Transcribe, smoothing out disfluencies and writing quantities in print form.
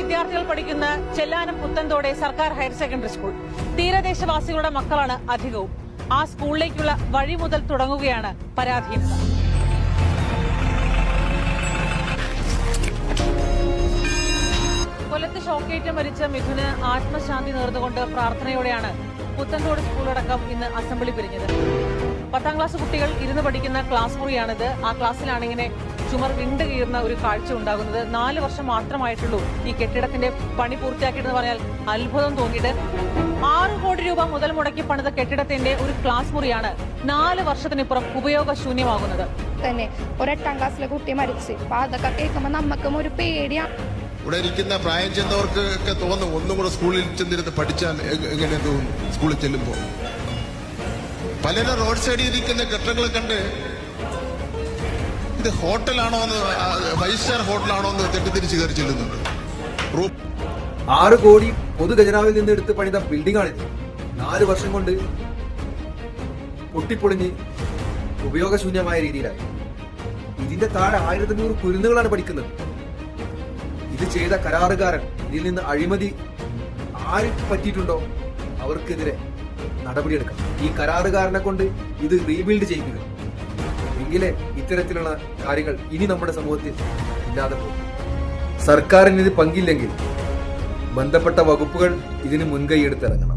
വിദ്യാർത്ഥികൾ പഠിക്കുന്ന ചെല്ലാനം പുത്തൻതോടെ സർക്കാർ ഹയർ സെക്കൻഡറി സ്കൂൾ. തീരദേശവാസികളുടെ മക്കളാണ് അധികവും. ആ സ്കൂളിലേക്കുള്ള വഴി മുതൽ തുടങ്ങുകയാണ് പരാധീനത. കൊല്ലത്ത് ഷോക്കേറ്റ് മരിച്ച മിഥുന് ആത്മശാന്തി നേർന്നുകൊണ്ട് പ്രാർത്ഥനയോടെയാണ് പുത്തൻതോട് സ്കൂളടക്കം ഇന്ന് അസംബ്ലി പിരിഞ്ഞത്. 10ാം ക്ലാസ് കുട്ടികൾ ഇരുന്ന് പഠിക്കുന്ന ക്ലാസ് മുറിയാണിത്. ആ ക്ലാസ്സിലാണ് ഇങ്ങനെ ചുമർ വിണ്ട് കീറുന്ന ഒരു കാഴ്ച ഉണ്ടാകുന്നത്. 4 വർഷം മാത്രമായിട്ടുള്ളൂ ഈ കെട്ടിടത്തിന്റെ പണി പൂർത്തിയാക്കിയെന്ന് പറഞ്ഞാൽ അത്ഭുതം തോന്നിയിട്ട്. 6 കോടി രൂപ മുതൽ മുടക്കി പണിത കെട്ടിടത്തിന്റെ ഒരു ക്ലാസ് മുറിയാണ് 4 വർഷത്തിനിപ്പുറം ഉപയോഗശൂന്യമാകുന്നത്. തന്നെ ഒരു 8ാം ക്ലാസ്സിലെ കുട്ടി മരിച്ച്. അപ്പൊ അതൊക്കെ കേൾക്കുമ്പോൾ നമുക്കും ഒരു പേടിയാണ്. ഇവിടെ ഇരിക്കുന്ന പ്രായം ചെന്നവർക്ക് ഒക്കെ തോന്നും ഒന്നും കൂടെ സ്കൂളിൽ ചെന്നിരുന്ന് പഠിച്ചാൽ എങ്ങനെ തോന്നും. സ്കൂളിൽ ചെല്ലുമ്പോൾ പലരും റോഡ് സൈഡിൽ ഇരിക്കുന്ന കെട്ടിടങ്ങൾ കണ്ട് ഇത് ഹോട്ടലാണോ എന്ന്, 5 സ്റ്റാർ ഹോട്ടലാണോ എന്ന് തെറ്റിദ്ധരിച്ച് കയറി ചെല്ലുന്നുണ്ട്. 6 കോടി പൊതു ഖജനാവിൽ നിന്ന് എടുത്ത് പണിത ബിൽഡിംഗ് ആണിത്. 4 വർഷം കൊണ്ട് പൊട്ടിപ്പൊളിഞ്ഞ് ഉപയോഗശൂന്യമായ രീതിയിലായി. ഇതിന്റെ താഴെ 1500 കുരുന്നുകളാണ് പഠിക്കുന്നത്. ഇത് ചെയ്ത കരാറുകാരൻ, ഇതിൽ നിന്ന് അഴിമതി ആര് പറ്റിയിട്ടുണ്ടോ അവർക്കെതിരെ നടപടിയെടുക്കാം. ഈ കരാറുകാരനെ കൊണ്ട് ഇത് റീബിൽഡ് ചെയ്യിക്കുക. എങ്കിലേ ഇത്തരത്തിലുള്ള കാര്യങ്ങൾ ഇനി നമ്മുടെ സമൂഹത്തിൽ ഇല്ലാതെ പോകും. സർക്കാരിന് ഇത് പങ്കില്ലെങ്കിൽ ബന്ധപ്പെട്ട വകുപ്പുകൾ ഇതിന് മുൻകൈ എടുത്തിറങ്ങണം.